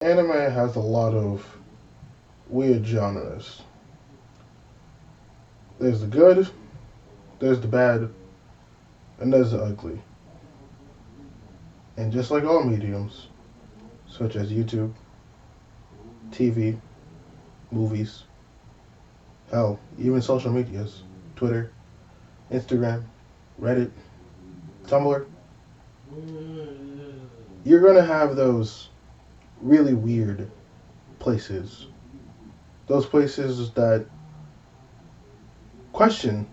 Anime has a lot of weird genres. There's the good, there's the bad, and there's the ugly. And just like all mediums, such as YouTube, TV, movies, hell, even social medias, Twitter, Instagram, Reddit, Tumblr, you're gonna have those really weird places. Those places that question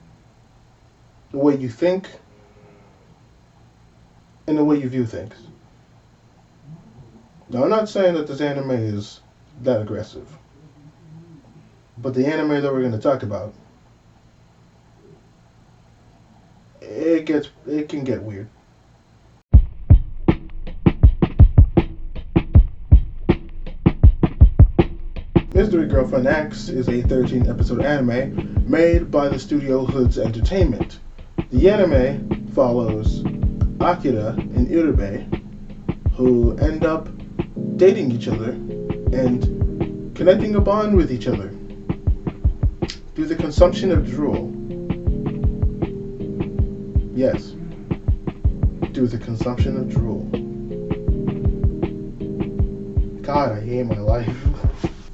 the way you think and the way you view things. Now, I'm not saying that this anime is that aggressive, but the anime that we're going to talk about, it can get weird. Mystery Girlfriend X is a 13-episode anime made by the studio Hoods Entertainment. The anime follows Akira and Irube, who end up dating each other and connecting a bond with each other through the consumption of drool. Yes, through the consumption of drool. God, I hate my life.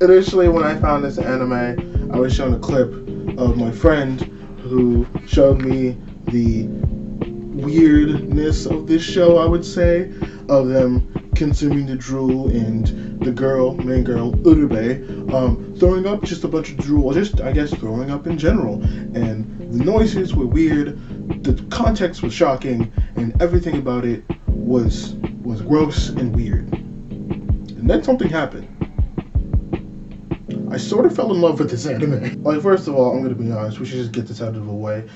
Initially, when I found this anime, I was shown a clip of my friend who showed me the weirdness of this show, I would say, of them consuming the drool and the main girl, Urube, throwing up just a bunch of drool, just, I guess, throwing up in general. And the noises were weird, the context was shocking, and everything about it was gross and weird. And then something happened. I sort of fell in love with this anime. Like, first of all, I'm gonna be honest, we should just get this out of the way.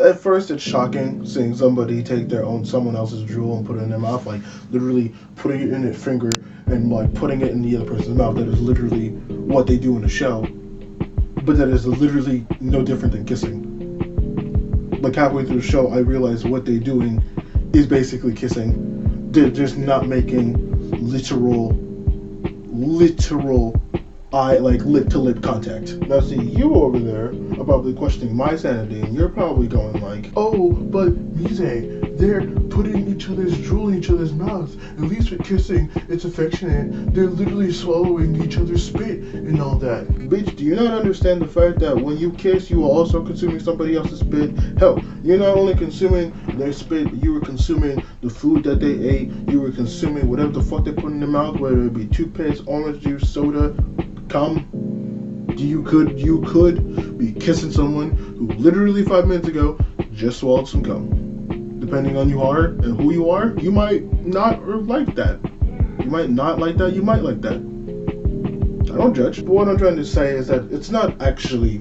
At first, it's shocking seeing somebody take someone else's drool and put it in their mouth, like literally putting it in their finger and like putting it in the other person's mouth. That is literally what they do in the show, but that is literally no different than kissing. Like halfway through the show, I realized what they're doing is basically kissing. They're just not making literal like lip-to-lip contact. Now see, you over there are probably questioning my sanity, and you're probably going like, oh, but Mize, they're putting each other's drool in each other's mouths. At least with kissing, it's affectionate. They're literally swallowing each other's spit and all that. Bitch, do you not understand the fact that when you kiss, you are also consuming somebody else's spit? Hell, you're not only consuming their spit, but you were consuming the food that they ate. You were consuming whatever the fuck they put in their mouth, whether it be toothpaste, orange juice, soda, cum. You could be kissing someone who literally 5 minutes ago just swallowed some cum. Depending on you are and who you are, you might not like that. You might not like that, you might like that. I don't judge. But what I'm trying to say is that it's not actually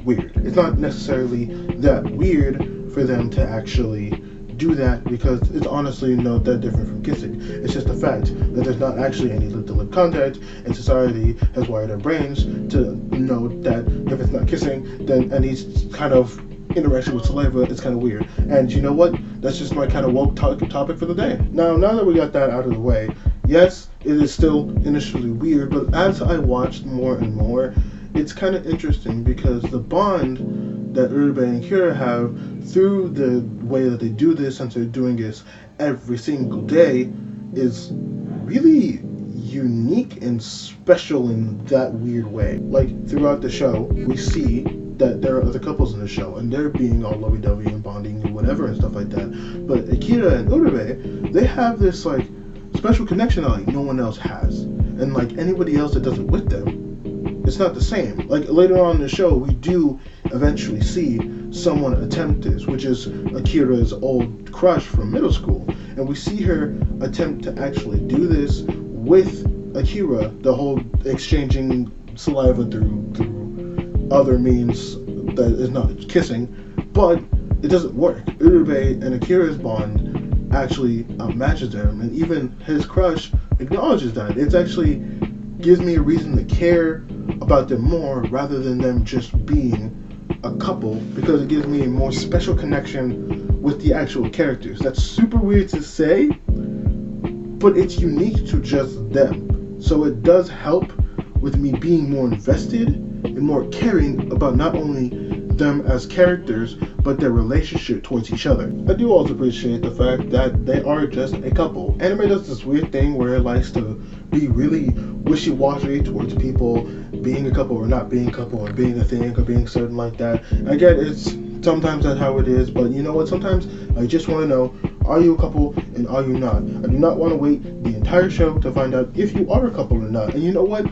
weird. It's not necessarily that weird for them to actually do that, because it's honestly not that different from kissing. It's just the fact that there's not actually any lip-to-lip contact, and society has wired our brains to know that if it's not kissing, then any kind of interaction with saliva is kind of weird. And you know what? That's just my kind of woke topic for the day. Now that we got that out of the way, yes, it is still initially weird, but as I watched more and more, it's kind of interesting because the bond that Urube and Kira have through the way that they do this, since they're doing this every single day, is really unique and special in that weird way. Like, throughout the show, we see that there are other couples in the show, and they're being all lovey-dovey and bonding and whatever and stuff like that. But Akira and Urube, they have this, like, special connection that, like, no one else has. And, like, anybody else that does it with them, it's not the same. Like, later on in the show, we do eventually see someone attempt this, which is Akira's old crush from middle school. And we see her attempt to actually do this with Akira, the whole exchanging saliva through other means that is not kissing, but it doesn't work. Urube and Akira's bond actually outmatches them, and even his crush acknowledges that. It's actually gives me a reason to care about them more rather than them just being a couple, because it gives me a more special connection with the actual characters. That's super weird to say, but it's unique to just them. So it does help with me being more invested and more caring about not only them as characters, but their relationship towards each other. I do also appreciate the fact that they are just a couple. Anime does this weird thing where it likes to be really wishy-washy towards people being a couple or not being a couple, or being a thing or being certain like that. I get it's sometimes that's how it is, but you know what? Sometimes I just want to know, are you a couple and are you not? I do not want to wait the entire show to find out if you are a couple or not. And you know what?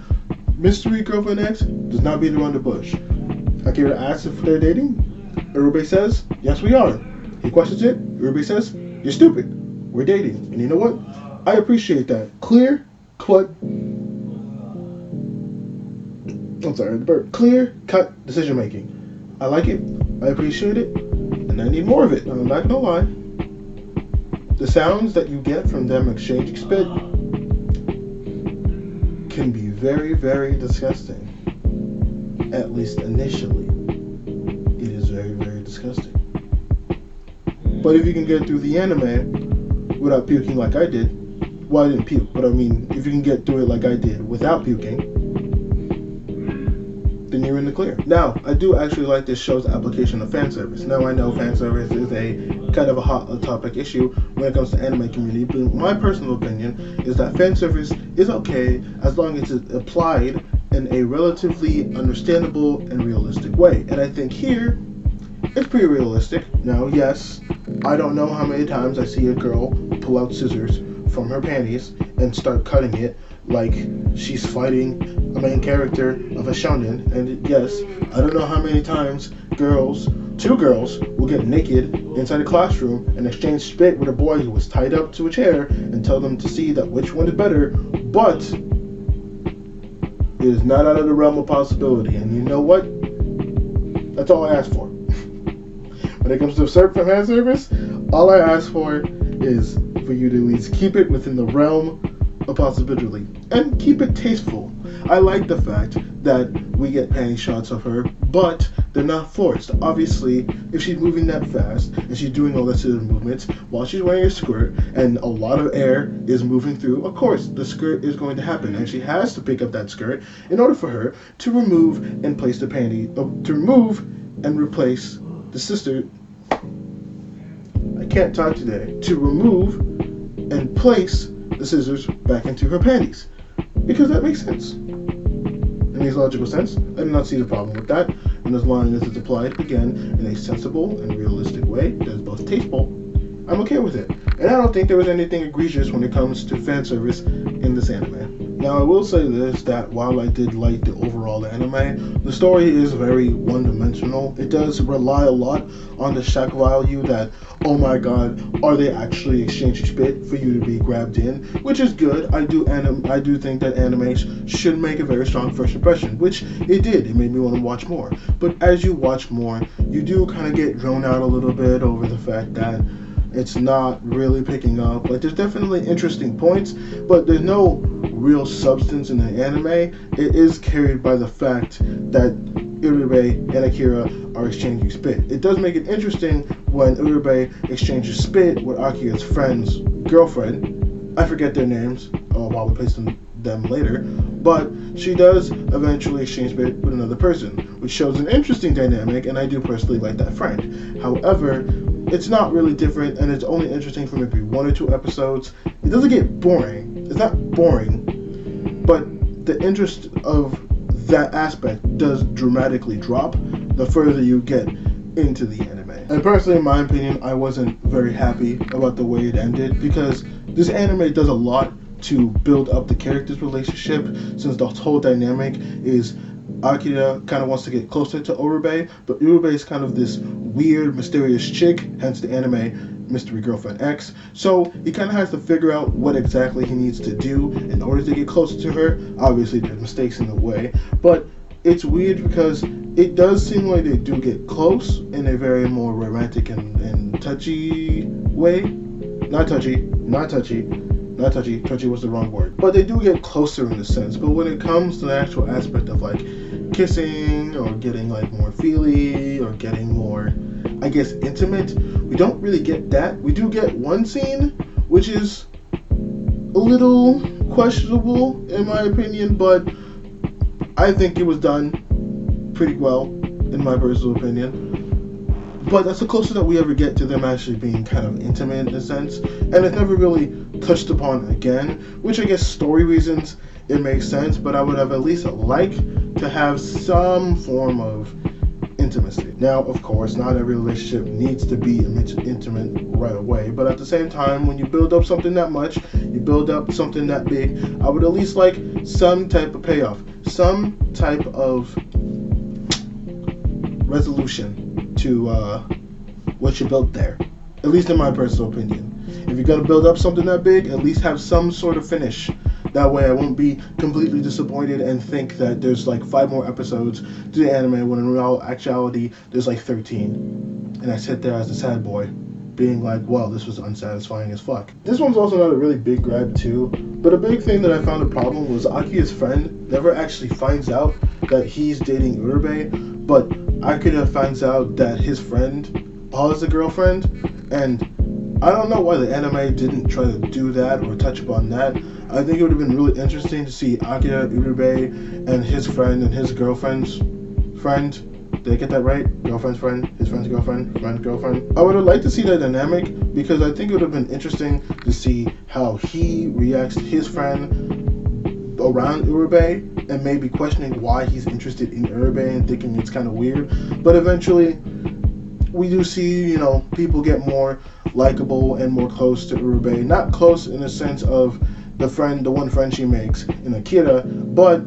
Mystery Girlfriend X does not beat around the bush. Akira asks if they're dating. Urube says, yes we are. He questions it. Urube says, you're stupid. We're dating. And you know what? I appreciate that. Clear cut decision making. I like it. I appreciate it. And I need more of it. I'm not gonna lie. The sounds that you get from them exchanging spit can be very, very disgusting. At least initially. It is very, very disgusting. But if you can get through the anime without puking like I did, well, I didn't puke, but I mean, if you can get through it like I did without puking, then you're in the clear. Now, I do actually like this show's application of fan service. Now, I know fan service is a kind of a hot topic issue when it comes to anime community, but my personal opinion is that fan service is okay as long as it's applied in a relatively understandable and realistic way. And I think here, it's pretty realistic. Now, yes, I don't know how many times I see a girl pull out scissors from her panties and start cutting it like she's fighting a main character of a shonen. And yes, I don't know how many times two girls will get naked inside a classroom and exchange spit with a boy who was tied up to a chair and tell them to see that which one is better, but it is not out of the realm of possibility. And you know what? That's all I ask for. When it comes to fan service, all I ask for is for you to at least keep it within the realm of possibility and keep it tasteful. I like the fact that we get panty shots of her, but they're not forced. Obviously, if she's moving that fast and she's doing all that sort of movements while she's wearing a skirt and a lot of air is moving through, of course the skirt is going to happen, and she has to pick up that skirt in order for her to remove and place the panty, to remove and replace the sister. I can't talk today. To remove and place the scissors back into her panties, because that makes sense. It makes logical sense. I do not see the problem with that, and as long as it's applied again in a sensible and realistic way that is both tasteful, I'm okay with it. And I don't think there was anything egregious when it comes to fan service in this anime. Now, I will say this, that while I did like the overall anime, the story is very one-dimensional. It does rely a lot on the shock value that, oh my god, are they actually exchanging spit for you to be grabbed in? Which is good. I do think that anime should make a very strong first impression, which it did. It made me want to watch more. But as you watch more, you do kind of get drawn out a little bit over the fact that it's not really picking up. Like, there's definitely interesting points, but there's no real substance in the anime. It is carried by the fact that Urube and Akira are exchanging spit. It does make it interesting when Urube exchanges spit with Akira's friend's girlfriend. I forget their names, while we place them later, but she does eventually exchange spit with another person, which shows an interesting dynamic, and I do personally like that friend. However, it's not really different, and it's only interesting for maybe 1 or 2 episodes. It doesn't get boring. It's not boring, but the interest of that aspect does dramatically drop the further you get into the anime. And personally, in my opinion, I wasn't very happy about the way it ended, because this anime does a lot to build up the characters' relationship, since the whole dynamic is Akira kind of wants to get closer to Urube, but Urube is kind of this weird, mysterious chick, hence the anime Mystery Girlfriend X. So he kind of has to figure out what exactly he needs to do in order to get closer to her. Obviously, there's mistakes in the way, but it's weird because it does seem like they do get close in a very more romantic and touchy way. Not touchy. Touchy was the wrong word. But they do get closer in a sense. But when it comes to the actual aspect of like kissing or getting like more feely or getting more, I guess, intimate, we don't really get that. We do get one scene which is a little questionable in my opinion, but I think it was done pretty well in my personal opinion. But that's the closest that we ever get to them actually being kind of intimate in a sense, and it's never really touched upon again, which I guess story reasons it makes sense, but I would have at least liked to have some form of intimacy. Now, of course, not every relationship needs to be intimate right away, but at the same time, when you build up something that much, you build up something that big, I would at least like some type of payoff, some type of resolution to what you built there, at least in my personal opinion. If you're going to build up something that big, at least have some sort of finish. That way I won't be completely disappointed and think that there's like 5 more episodes to the anime when in real actuality there's like 13. And I sit there as a sad boy being like, well, this was unsatisfying as fuck. This one's also not a really big grab too, but a big thing that I found a problem was Akia's friend never actually finds out that he's dating Urube, but Akira finds out that his friend has a girlfriend, and I don't know why the anime didn't try to do that or touch upon that. I think it would have been really interesting to see Akira, Urube, and his friend and his girlfriend's friend. Did I get that right? Girlfriend's friend, his friend's girlfriend, friend's girlfriend. I would have liked to see that dynamic because I think it would have been interesting to see how he reacts to his friend around Urube and maybe questioning why he's interested in Urube and thinking it's kind of weird. But eventually, we do see, people get more likable and more close to Urube. Not close in the sense of the one friend she makes in Akira, but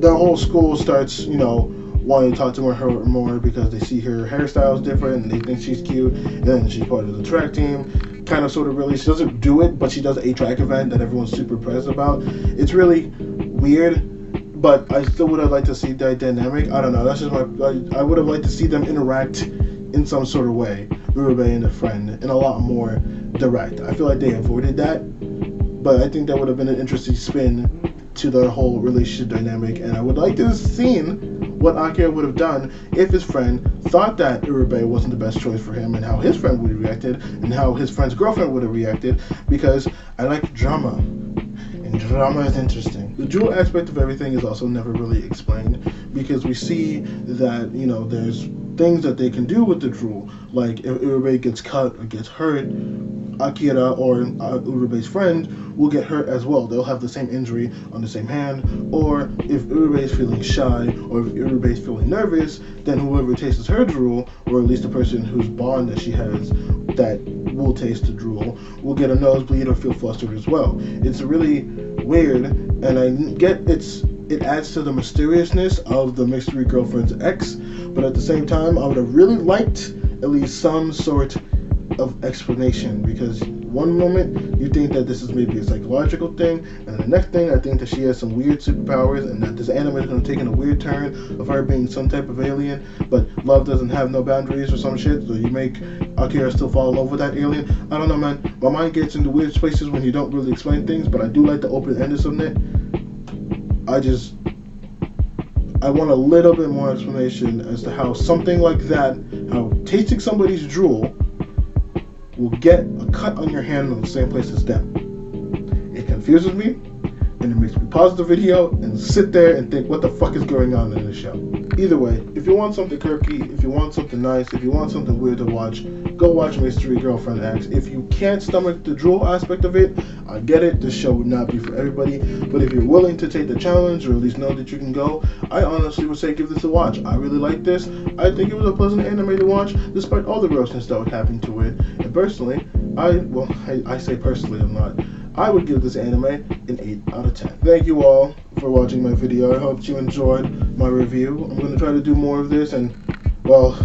the whole school starts, wanting to talk to her more because they see her hairstyle is different and they think she's cute, and then she's part of the track team. Kind of, sort of, really, she doesn't do it, but she does a track event that everyone's super impressed about. It's really weird, but I still would have liked to see that dynamic. I don't know, that's just I would have liked to see them interact in some sort of way, Urube and a friend, and a lot more direct. I feel like they avoided that, but I think that would have been an interesting spin to the whole relationship dynamic, and I would like to have seen what Akira would have done if his friend thought that Urube wasn't the best choice for him, and how his friend would have reacted, and how his friend's girlfriend would have reacted, because I like drama, and drama is interesting. The jewel aspect of everything is also never really explained, because we see that, there's things that they can do with the jewel, like if Urube gets cut or gets hurt, Akira or Urube's friend will get hurt as well. They'll have the same injury on the same hand, or if Urube is feeling shy, or if Urube is feeling nervous, then whoever tastes her drool, or at least the person whose bond that she has that will taste the drool, will get a nosebleed or feel flustered as well. It's really weird, and I get it adds to the mysteriousness of the mystery girlfriend's ex, but at the same time, I would have really liked at least some sort of explanation, because one moment you think that this is maybe a psychological thing, and the next thing I think that she has some weird superpowers, and that this anime is going to take in a weird turn of her being some type of alien, but love doesn't have no boundaries or some shit, so you make Akira still fall in love with that alien. I don't know, man. My mind gets into weird spaces when you don't really explain things, but I do like the open-endedness of it. I want a little bit more explanation as to how something like that, how tasting somebody's drool will get a cut on your hand in the same place as them. It confuses me, and it makes me pause the video and sit there and think, what the fuck is going on in this show? Either way, if you want something quirky, if you want something nice, if you want something weird to watch, go watch Mystery Girlfriend X. If you can't stomach the drool aspect of it, I get it, this show would not be for everybody, but if you're willing to take the challenge, or at least know that you can go, I honestly would say give this a watch. I really like this. I think it was a pleasant anime to watch, despite all the grossness that would happen to it. And personally, I say personally, I'm not. I would give this anime an 8 out of 10. Thank you all for watching my video. I hope you enjoyed my review. I'm going to try to do more of this and, well,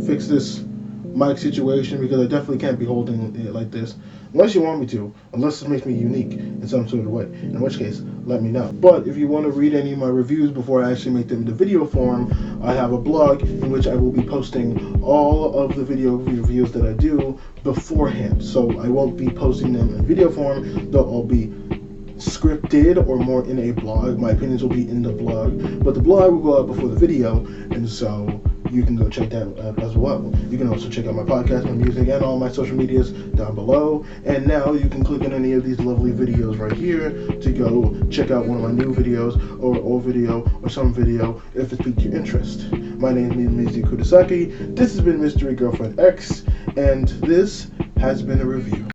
fix this mic situation, because I definitely can't be holding it like this. Unless you want me to. Unless it makes me unique in some sort of way. In which case, let me know. But if you want to read any of my reviews before I actually make them into video form, I have a blog in which I will be posting all of the video reviews that I do beforehand. So I won't be posting them in video form. They'll all be scripted or more in a blog. My opinions will be in the blog, but the blog will go out before the video, and so you can go check that out as well. You can also check out my podcast, my music, and all my social medias down below. And now you can click on any of these lovely videos right here to go check out one of my new videos, or old video, or some video if it piqued your interest. My name is MIZEKUROSAKI. This has been Mystery Girlfriend X, and this has been a review.